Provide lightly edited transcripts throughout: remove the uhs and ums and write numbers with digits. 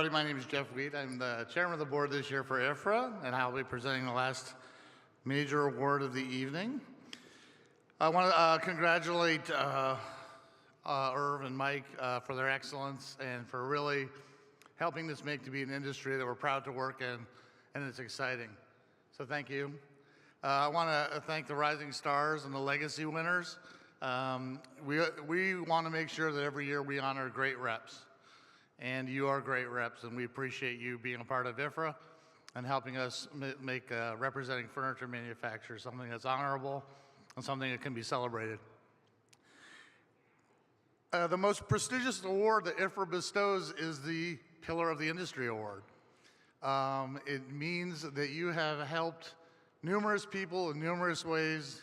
everybody. My name is Jeff Wheat. I'm the chairman of the board this year for IHFRA, and I'll be presenting the last major award of the evening. I want to congratulate Irv and Mike for their excellence and for really helping this make to be an industry that we're proud to work in, and it's exciting. So thank you. I want to thank the Rising Stars and the Legacy winners. We want to make sure that every year we honor great reps. And you are great reps, and we appreciate you being a part of IHFRA and helping us make representing furniture manufacturers something that's honorable and something that can be celebrated. The most prestigious award that IHFRA bestows is the Pillar of the Industry Award. It means that you have helped numerous people in numerous ways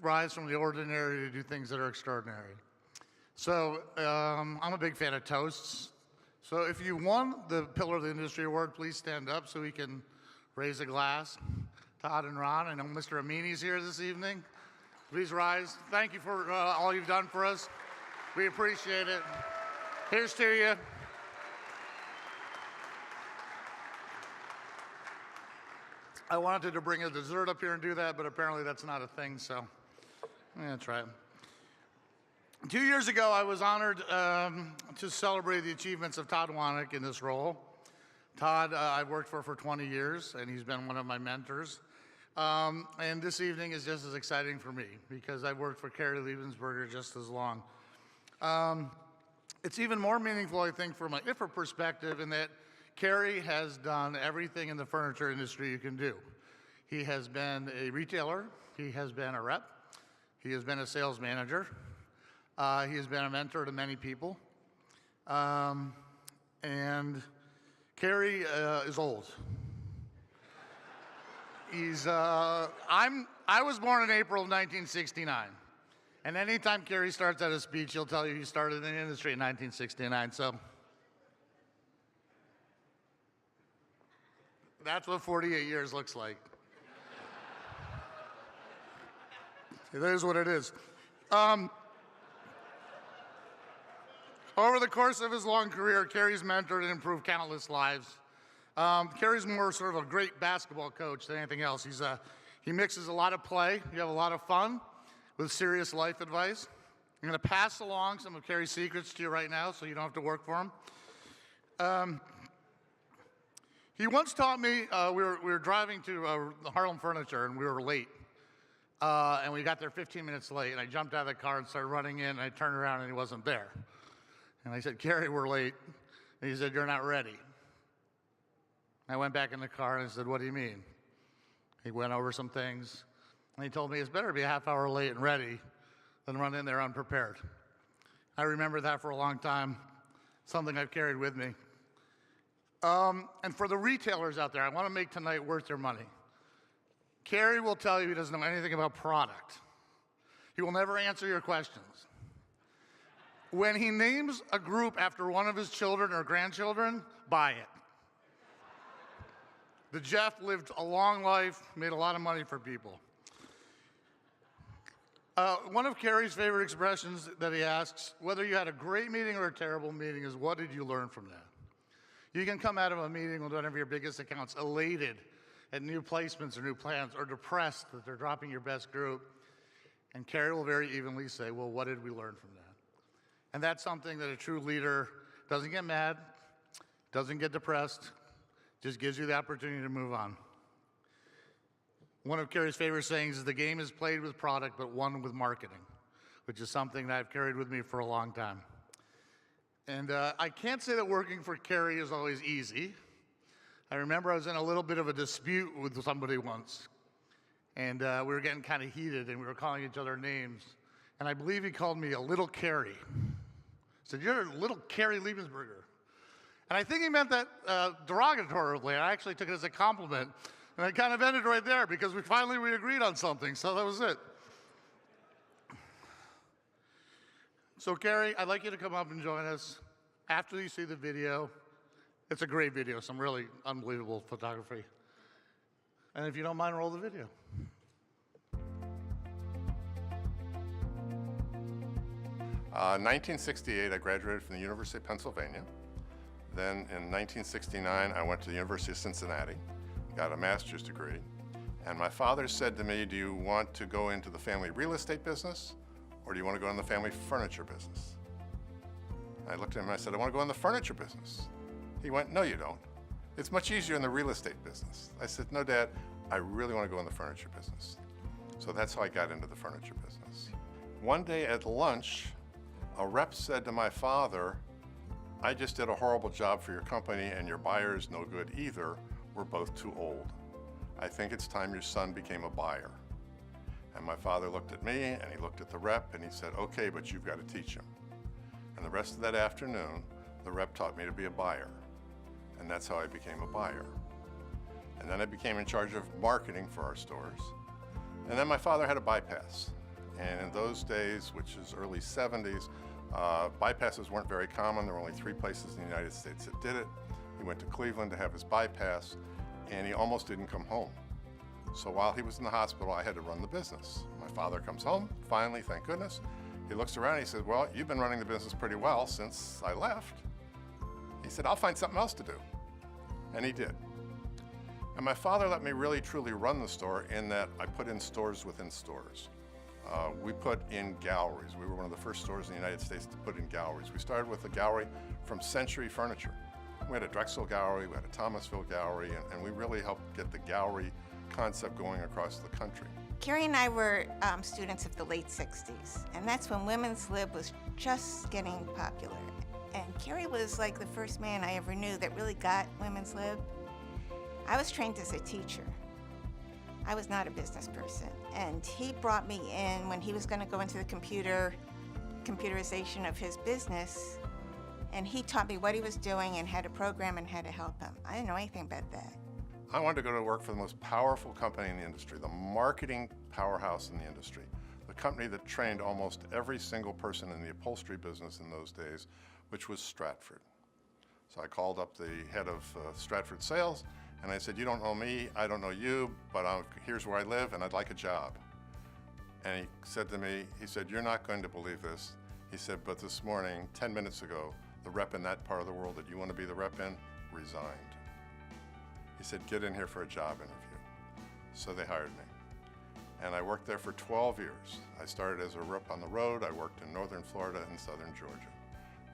rise from the ordinary to do things that are extraordinary. So I'm a big fan of toasts. So if you won the Pillar of the Industry Award, please stand up so we can raise a glass. Todd and Ron, I know Mr. Amini's here this evening. Please rise. Thank you for all you've done for us. We appreciate it. Here's to you. I wanted to bring a dessert up here and do that, but apparently that's not a thing, so that's right. 2 years ago, I was honored to celebrate the achievements of Todd Wanek in this role. Todd, I've worked for 20 years, and he's been one of my mentors. And this evening is just as exciting for me because I've worked for Kerry Lebensburger just as long. It's even more meaningful, I think, from an IHFRA perspective in that Kerry has done everything in the furniture industry you can do. He has been a retailer, he has been a rep, he has been a sales manager, he has been a mentor to many people. And Kerry is old. I was born in April of 1969. And anytime Kerry starts at a speech, he'll tell you he started in the industry in 1969. So that's what 48 years looks like. It is what it is. Over the course of his long career, Kerry's mentored and improved countless lives. Kerry's more sort of a great basketball coach than anything else. He mixes a lot of play, you have a lot of fun, with serious life advice. I'm going to pass along some of Kerry's secrets to you right now so you don't have to work for him. He once taught me, we were driving to Harlem Furniture and we were late. And we got there 15 minutes late, and I jumped out of the car and started running in, and I turned around and he wasn't there. And I said, Kerry, we're late. And he said, you're not ready. I went back in the car and I said, what do you mean? He went over some things, and he told me it's better to be a half hour late and ready than run in there unprepared. I remember that for a long time, something I've carried with me. And for the retailers out there, I want to make tonight worth your money. Kerry will tell you he doesn't know anything about product. He will never answer your questions. When he names a group after one of his children or grandchildren, buy it. The Jeff lived a long life, made a lot of money for people. One of Kerry's favorite expressions that he asks, whether you had a great meeting or a terrible meeting, is what did you learn from that? You can come out of a meeting with one of your biggest accounts elated at new placements or new plans, or depressed that they're dropping your best group, and Kerry will very evenly say, well, what did we learn from that? And that's something that a true leader doesn't get mad, doesn't get depressed, just gives you the opportunity to move on. One of Kerry's favorite sayings is the game is played with product, but won with marketing, which is something that I've carried with me for a long time. And I can't say that working for Kerry is always easy. I remember I was in a little bit of a dispute with somebody once, and we were getting kind of heated, and we were calling each other names. And I believe he called me a little Kerry. He said, you're a little Kerry Lebensburger. And I think he meant that derogatorily. I actually took it as a compliment. And it kind of ended right there because we agreed on something, so that was it. So Kerry, I'd like you to come up and join us after you see the video. It's a great video, some really unbelievable photography. And if you don't mind, roll the video. In 1968, I graduated from the University of Pennsylvania. Then in 1969, I went to the University of Cincinnati, got a master's degree, and my father said to me, do you want to go into the family real estate business, or do you want to go in the family furniture business? I looked at him and I said, I want to go in the furniture business. He went, no, you don't. It's much easier in the real estate business. I said, no, Dad, I really want to go in the furniture business. So that's how I got into the furniture business. One day at lunch, a rep said to my father, I just did a horrible job for your company and your buyer's no good either. We're both too old. I think it's time your son became a buyer. And my father looked at me and he looked at the rep and he said, okay, but you've got to teach him. And the rest of that afternoon, the rep taught me to be a buyer. And that's how I became a buyer. And then I became in charge of marketing for our stores. And then my father had a bypass. And in those days, which is early 70s, bypasses weren't very common. There were only 3 places in the United States that did it. He went to Cleveland to have his bypass, and he almost didn't come home. So while he was in the hospital, I had to run the business. My father comes home, finally, thank goodness. He looks around and he says, well, you've been running the business pretty well since I left. He said, I'll find something else to do. And he did. And my father let me really truly run the store in that I put in stores within stores. We put in galleries. We were one of the first stores in the United States to put in galleries. We started with a gallery from Century Furniture. We had a Drexel gallery, we had a Thomasville gallery, and we really helped get the gallery concept going across the country. Kerry and I were students of the late 60s, and that's when women's lib was just getting popular. And Kerry was like the first man I ever knew that really got women's lib. I was trained as a teacher. I was not a business person. And he brought me in when he was going to go into the computerization of his business, and he taught me what he was doing and how to program and how to help him. I didn't know anything about that. I wanted to go to work for the most powerful company in the industry, the marketing powerhouse in the industry, the company that trained almost every single person in the upholstery business in those days, which was Stratford. So I called up the head of Stratford sales, and I said, you don't know me, I don't know you, but here's where I live and I'd like a job. And he said to me, he said, you're not going to believe this. He said, but this morning, 10 minutes ago, the rep in that part of the world that you want to be the rep in resigned. He said, get in here for a job interview. So they hired me. And I worked there for 12 years. I started as a rep on the road. I worked in northern Florida and southern Georgia.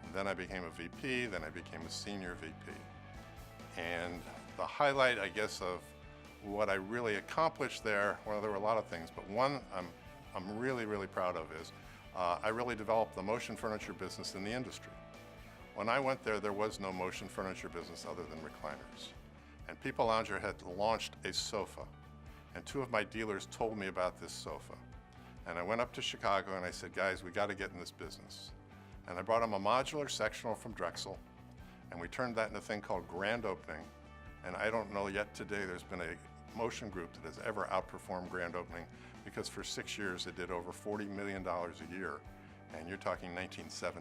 And then I became a VP, then I became a senior VP. And the highlight, I guess, of what I really accomplished there, well, there were a lot of things, but one I'm really, really proud of is I really developed the motion furniture business in the industry. When I went there, there was no motion furniture business other than recliners. And People Lounger had launched a sofa. And 2 of my dealers told me about this sofa. And I went up to Chicago and I said, guys, we got to get in this business. And I brought them a modular sectional from Drexel, and we turned that into a thing called Grand Opening. And I don't know yet today there's been a motion group that has ever outperformed Grand Opening, because for 6 years it did over $40 million a year, and you're talking $1970.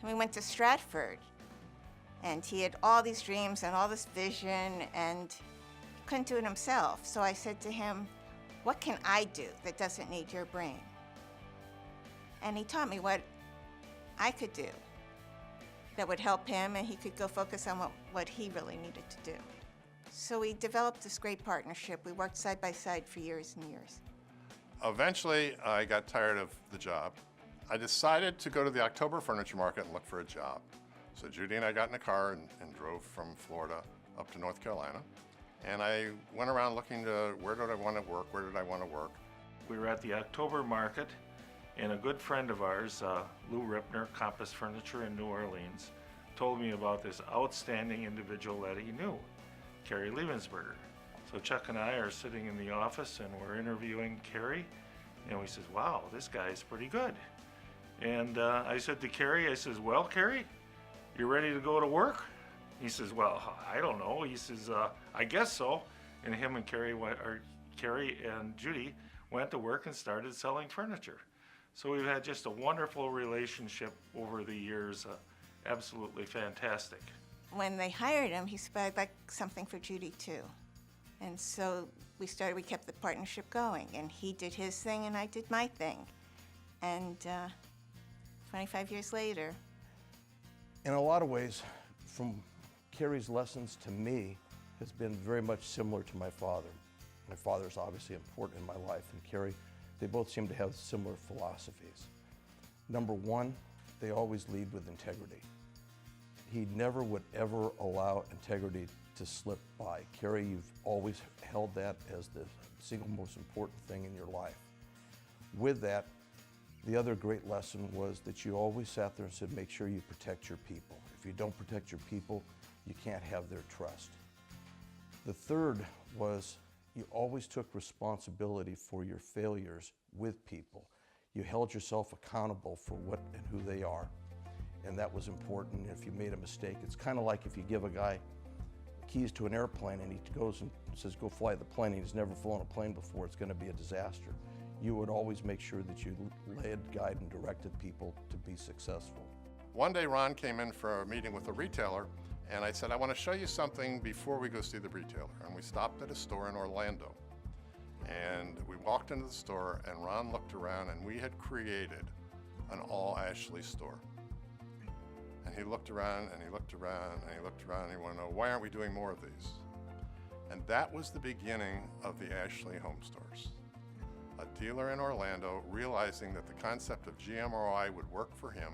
We went to Stratford, and he had all these dreams and all this vision, and he couldn't do it himself. So I said to him, what can I do that doesn't need your brain? And he taught me what I could do that would help him, and he could go focus on what he really needed to do. So we developed this great partnership. We worked side by side for years and years. Eventually, I got tired of the job. I decided to go to the October furniture market and look for a job. So Judy and I got in a car and drove from Florida up to North Carolina. And I went around looking to where did I want to work, where did I want to work. We were at the October market, and a good friend of ours, Lou Ripner, Compass Furniture in New Orleans, told me about this outstanding individual that he knew, Kerry Lebensburger. So Chuck and I are sitting in the office and we're interviewing Kerry, and we says, wow, this guy's pretty good. And I said to Kerry, I says, well, Kerry, you ready to go to work? He says, well, I don't know. He says, I guess so. And him and Kerry and Judy went to work and started selling furniture. So we've had just a wonderful relationship over the years, absolutely fantastic. When they hired him, he said, I'd like something for Judy too. And so we kept the partnership going, and he did his thing and I did my thing. And 25 years later, In a lot of ways, from Kerry's lessons to me has been very much similar to my father. My father's obviously important in my life, and Kerry, they both seem to have similar philosophies. Number one, they always lead with integrity. He never would ever allow integrity to slip by. Kerry, you've always held that as the single most important thing in your life. With that, the other great lesson was that you always sat there and said, make sure you protect your people. If you don't protect your people, you can't have their trust. The third was you always took responsibility for your failures with people. You held yourself accountable for what and who they are. And that was important. If you made a mistake, it's kind of like if you give a guy keys to an airplane and he goes and says, go fly the plane, and he's never flown a plane before, it's going to be a disaster. You would always make sure that you led, guided, and directed people to be successful. One day Ron came in for a meeting with a retailer, and I said, I want to show you something before we go see the retailer. And we stopped at a store in Orlando. And we walked into the store, and Ron looked around, and we had created an all Ashley store. And he looked around, and he looked around, and he looked around, and he wanted to know, why aren't we doing more of these? And that was the beginning of the Ashley Home Stores. A dealer in Orlando realizing that the concept of GMROI would work for him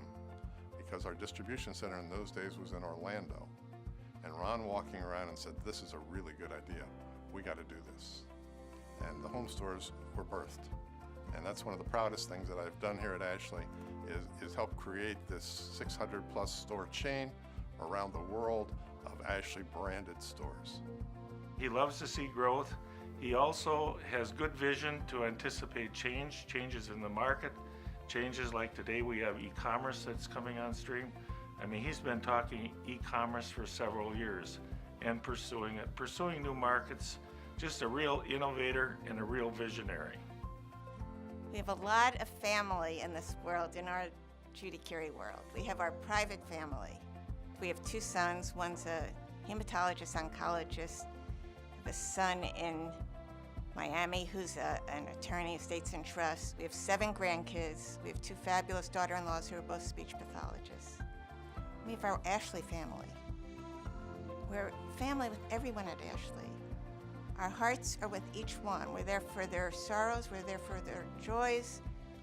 because our distribution center in those days was in Orlando. And Ron walking around and said, this is a really good idea. We got to do this. And the home stores were birthed. And that's one of the proudest things that I've done here at Ashley is help create this 600 plus store chain around the world of Ashley branded stores. He loves to see growth. He also has good vision to anticipate changes in the market, changes like today we have e-commerce that's coming on stream. I mean, he's been talking e-commerce for several years and pursuing it, pursuing new markets, just a real innovator and a real visionary. We have a lot of family in this world, in our Judy Kerry world. We have our private family. We have 2 sons. One's a hematologist, oncologist. We have a son in Miami who's an attorney, estates and trusts. We have 7 grandkids. We have 2 fabulous daughter-in-laws who are both speech pathologists. We have our Ashley family. We're family with everyone at Ashley. Our hearts are with each one. We're there for their sorrows, we're there for their joys.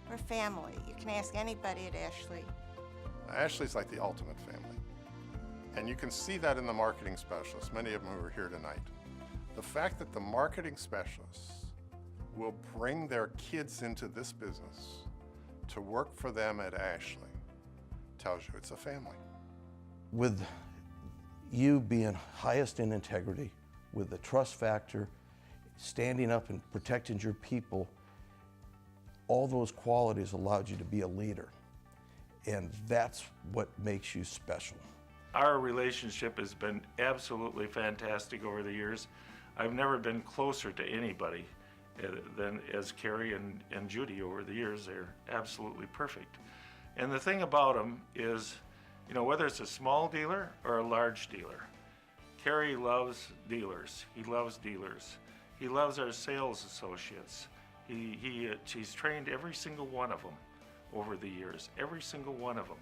We're family. You can ask anybody at Ashley. Ashley's like the ultimate family. And you can see that in the marketing specialists, many of them who are here tonight. The fact that the marketing specialists will bring their kids into this business to work for them at Ashley tells you it's a family. With you being highest in integrity, with the trust factor, standing up and protecting your people, all those qualities allowed you to be a leader. And that's what makes you special. Our relationship has been absolutely fantastic over the years. I've never been closer to anybody than as Kerry and Judy over the years. They're absolutely perfect. And the thing about them is, you know, whether it's a small dealer or a large dealer, Kerry loves dealers. He loves dealers. He loves our sales associates. He's trained every single one of them over the years, every single one of them.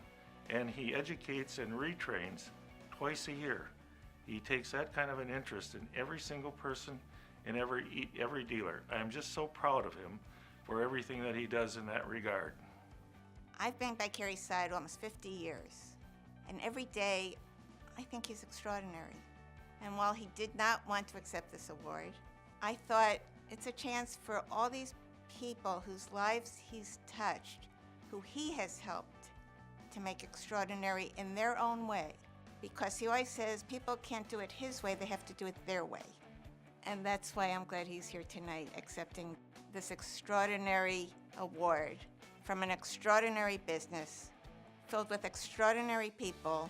And he educates and retrains twice a year. He takes that kind of an interest in every single person and every dealer. I'm just so proud of him for everything that he does in that regard. I've been by Kerry's side almost 50 years, and every day I think he's extraordinary. And while he did not want to accept this award, I thought it's a chance for all these people whose lives he's touched, who he has helped to make extraordinary in their own way. Because he always says people can't do it his way, they have to do it their way. And that's why I'm glad he's here tonight accepting this extraordinary award from an extraordinary business filled with extraordinary people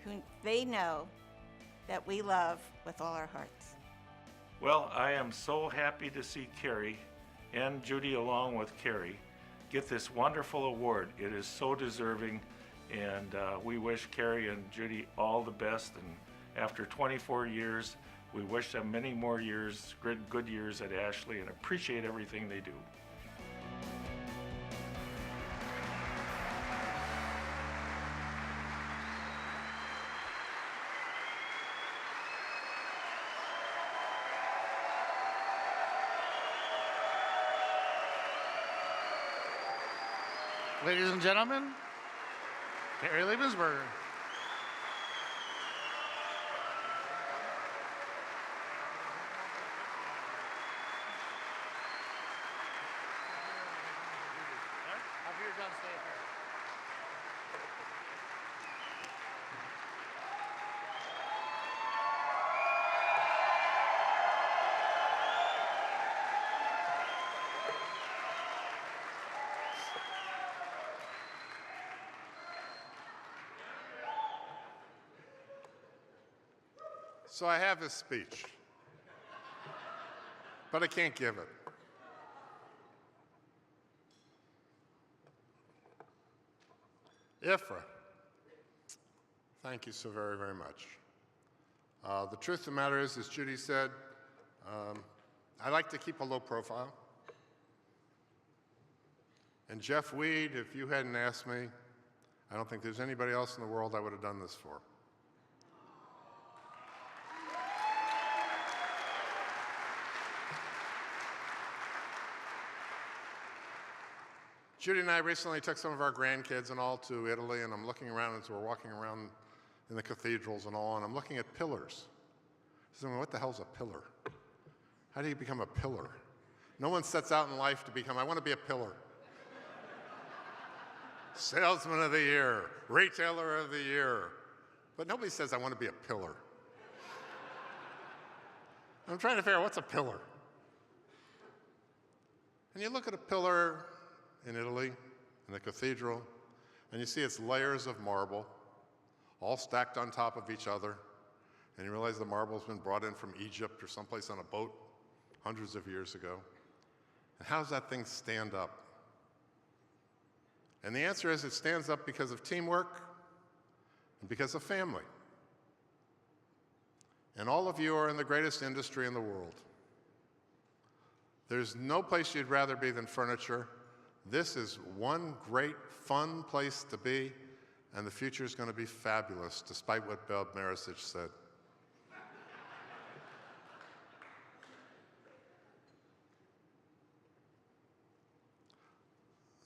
who they know that we love with all our hearts. Well, I am so happy to see Kerry and Judy along with Kerry get this wonderful award. It is so deserving, and we wish Kerry and Judy all the best. And after 24 years, we wish them many more years, good years at Ashley, and appreciate everything they do. Ladies and gentlemen, Kerry Lebensburger. After you're done, stay up here. So I have his speech, but I can't give it. IHFRA, thank you so very, very much. The truth of the matter is, as Judy said, I like to keep a low profile. And Jeff Weed, if you hadn't asked me, I don't think there's anybody else in the world I would have done this for. Judy and I recently took some of our grandkids and all to Italy, and I'm looking around as we're walking around in the cathedrals and all, and I'm looking at pillars. So what the hell's a pillar? How do you become a pillar? No one sets out in life to become, I want to be a pillar. Salesman of the year, retailer of the year. But nobody says, I want to be a pillar. I'm trying to figure out what's a pillar. And you look at a pillar in Italy, in the cathedral, and you see its layers of marble, all stacked on top of each other, and you realize the marble's been brought in from Egypt or someplace on a boat hundreds of years ago. And how does that thing stand up? And the answer is it stands up because of teamwork and because of family. And all of you are in the greatest industry in the world. There's no place you'd rather be than furniture. This is one great, fun place to be, and the future is going to be fabulous, despite what Bob Marisich said.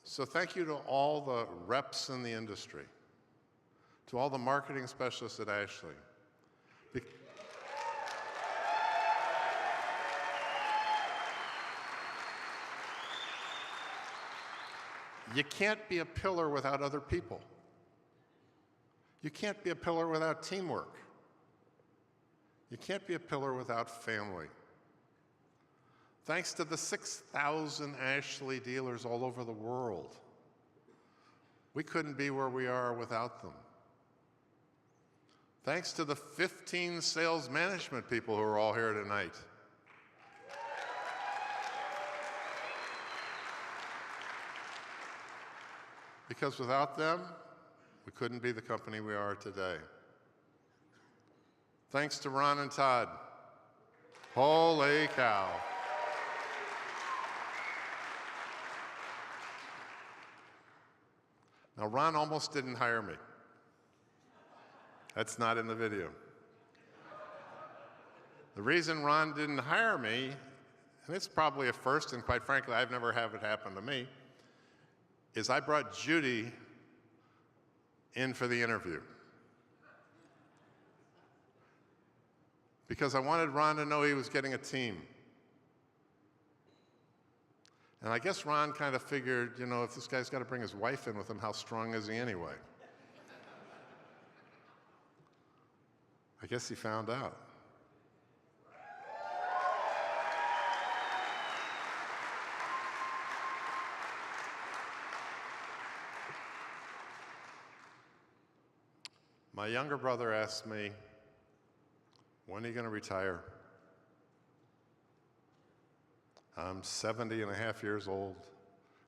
So thank you to all the reps in the industry, to all the marketing specialists at Ashley. You can't be a pillar without other people. You can't be a pillar without teamwork. You can't be a pillar without family. Thanks to the 6,000 Ashley dealers all over the world, we couldn't be where we are without them. Thanks to the 15 sales management people who are all here tonight. Because without them, we couldn't be the company we are today. Thanks to Ron and Todd. Holy cow. Now, Ron almost didn't hire me. That's not in the video. The reason Ron didn't hire me, and it's probably a first, and quite frankly, I've never had it happen to me, is I brought Judy in for the interview. Because I wanted Ron to know he was getting a team. And I guess Ron kind of figured, you know, if this guy's got to bring his wife in with him, how strong is he anyway? I guess he found out. My younger brother asked me, when are you going to retire? I'm 70 and a half years old.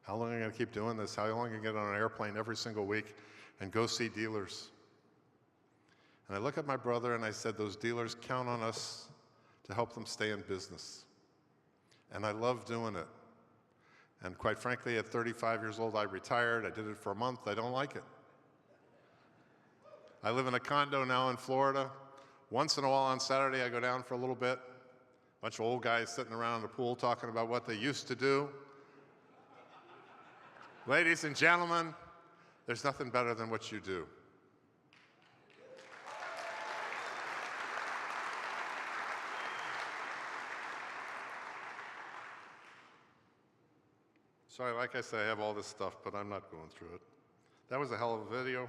How long am I going to keep doing this? How long am I going to get on an airplane every single week and go see dealers? And I look at my brother and I said, those dealers count on us to help them stay in business. And I love doing it. And quite frankly, at 35 years old, I retired. I did it for a month. I don't like it. I live in a condo now in Florida. Once in a while on Saturday, I go down for a little bit. A bunch of old guys sitting around the pool talking about what they used to do. Ladies and gentlemen, there's nothing better than what you do. Sorry, like I say, I have all this stuff, but I'm not going through it. That was a hell of a video.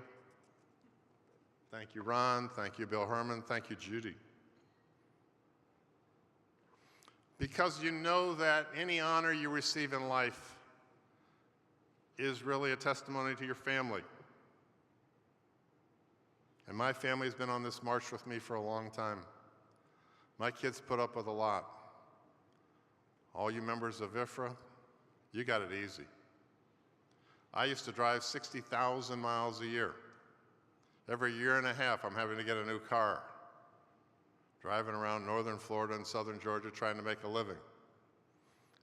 Thank you, Ron. Thank you, Bill Herman. Thank you, Judy. Because you know that any honor you receive in life is really a testimony to your family. And my family's been on this march with me for a long time. My kids put up with a lot. All you members of IHFRA, you got it easy. I used to drive 60,000 miles a year. Every year and a half, I'm having to get a new car. Driving around northern Florida and southern Georgia trying to make a living.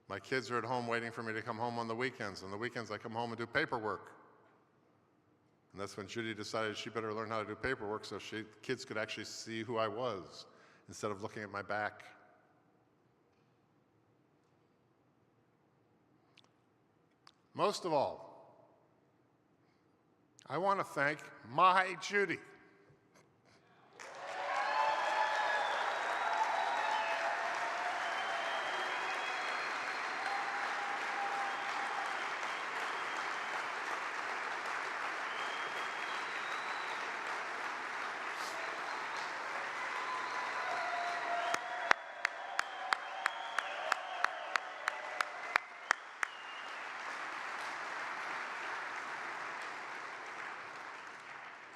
My kids are at home waiting for me to come home on the weekends. On the weekends, I come home and do paperwork. And that's when Judy decided she better learn how to do paperwork so kids could actually see who I was instead of looking at my back. Most of all, I want to thank my Judy.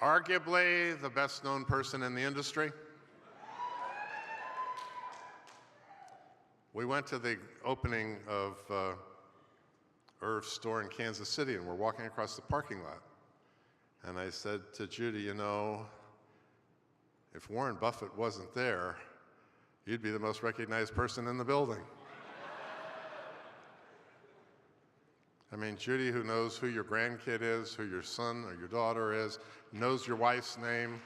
Arguably the best known person in the industry. We went to the opening of Irv's store in Kansas City, and we're walking across the parking lot. And I said to Judy, you know, if Warren Buffett wasn't there, you'd be the most recognized person in the building. I mean, Judy, who knows who your grandkid is, who your son or your daughter is, knows your wife's name.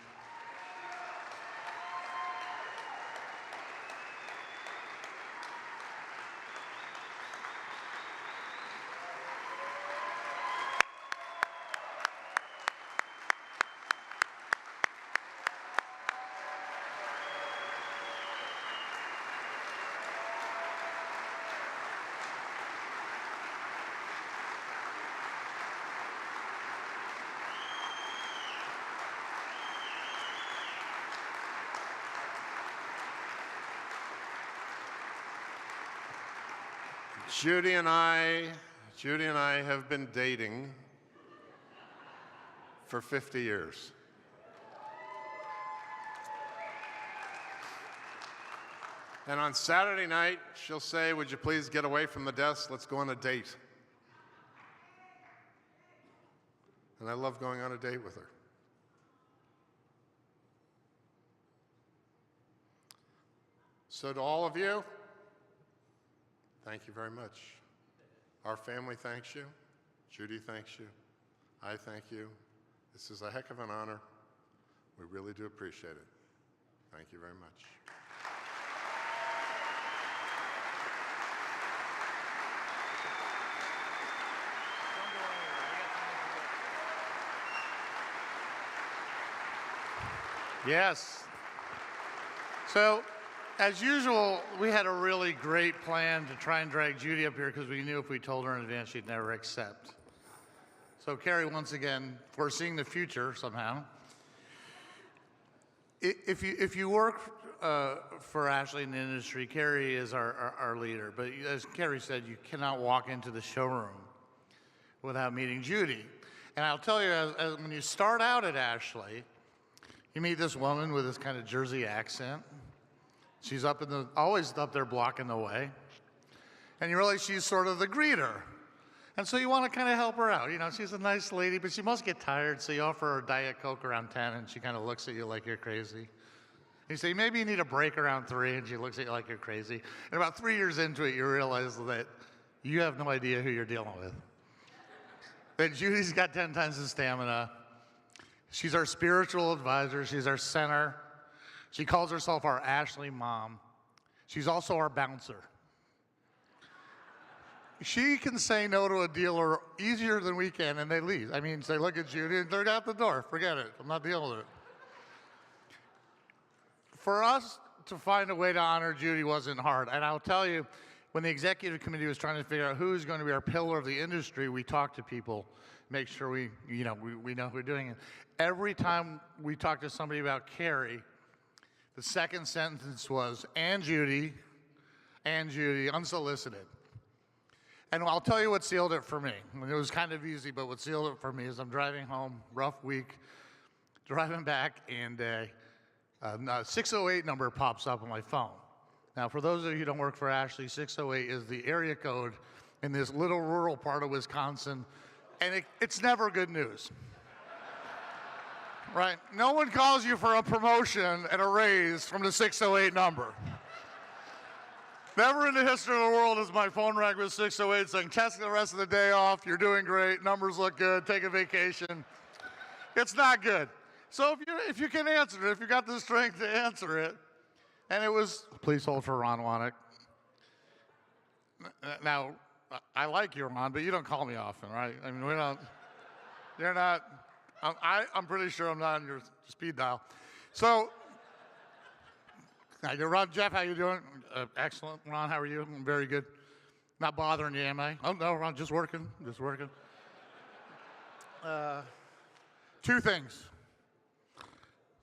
Judy and I have been dating for 50 years. And on Saturday night, she'll say, would you please get away from the desk? Let's go on a date. And I love going on a date with her. So to all of you, thank you very much. Our family thanks you. Judy thanks you. I thank you. This is a heck of an honor. We really do appreciate it. Thank you very much. Yes. So, as usual, we had a really great plan to try and drag Judy up here because we knew if we told her in advance, she'd never accept. So Kerry, once again, foreseeing the future somehow. If you work for Ashley in the industry, Kerry is our leader. But as Kerry said, you cannot walk into the showroom without meeting Judy. And I'll tell you, as when you start out at Ashley, you meet this woman with this kind of Jersey accent. She's always up there blocking the way. And you realize she's sort of the greeter. And so you want to kind of help her out. You know, she's a nice lady, but she must get tired, so you offer her a Diet Coke around 10, and she kind of looks at you like you're crazy. And you say, maybe you need a break around 3, and she looks at you like you're crazy. And about 3 years into it, you realize that you have no idea who you're dealing with. That Judy's got 10 times the stamina. She's our spiritual advisor. She's our center. She calls herself our Ashley mom. She's also our bouncer. she can say no to a dealer easier than we can, and they leave. I mean, say, look at Judy, and they're out the door. Forget it. I'm not dealing with it. For us to find a way to honor Judy wasn't hard. And I'll tell you, when the executive committee was trying to figure out who's going to be our pillar of the industry, we talked to people, make sure we know who we're doing it. Every time we talked to somebody about Kerry, the second sentence was, and Judy, unsolicited. And I'll tell you what sealed it for me. It was kind of easy, but what sealed it for me is I'm driving home, rough week, driving back, and a 608 number pops up on my phone. Now, for those of you who don't work for Ashley, 608 is the area code in this little rural part of Wisconsin, and it's never good news. Right? No one calls you for a promotion and a raise from the 608 number. Never in the history of the world has my phone rang with 608 saying, test the rest of the day off, you're doing great, numbers look good, take a vacation. It's not good. So if you can answer it, if you got the strength to answer it, and it was, please hold for Ron Wanek. Now, I like you, Ron, but you don't call me often, right? I mean, you're not, I'm pretty sure I'm not on your speed dial. So, you're Ron, Jeff, how you doing? Excellent. Ron, how are you? I'm very good. Not bothering you, am I? Oh, no, Ron, just working. Two things.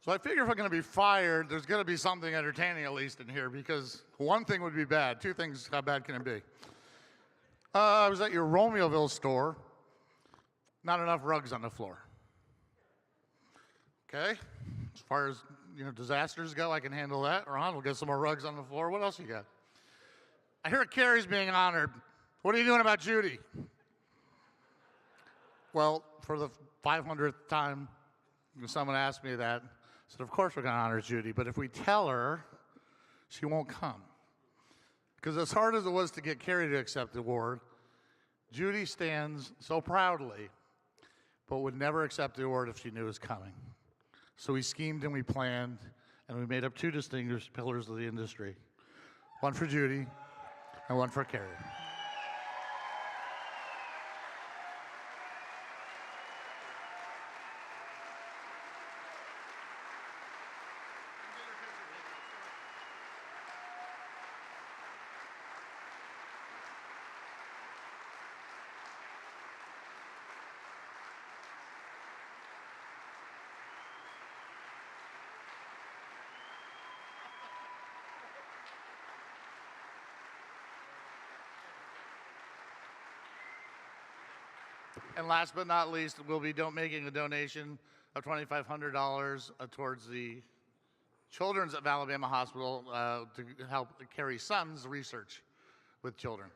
So I figure if I'm going to be fired, there's going to be something entertaining at least in here, because one thing would be bad. Two things, how bad can it be? I was at your Romeoville store. Not enough rugs on the floor. Okay? As far as disasters go, I can handle that. Ron, we'll get some more rugs on the floor. What else you got? I hear Kerry's being honored. What are you doing about Judy? Well, for the 500th time, someone asked me that. I said, of course we're going to honor Judy, but if we tell her, she won't come. Because as hard as it was to get Kerry to accept the award, Judy stands so proudly, but would never accept the award if she knew it was coming. So we schemed and we planned, and we made up two distinguished pillars of the industry. One for Judy, and one for Kerry. And last but not least, we'll be making a donation of $2,500 towards the Children's of Alabama Hospital to help Kerry's son's research with children.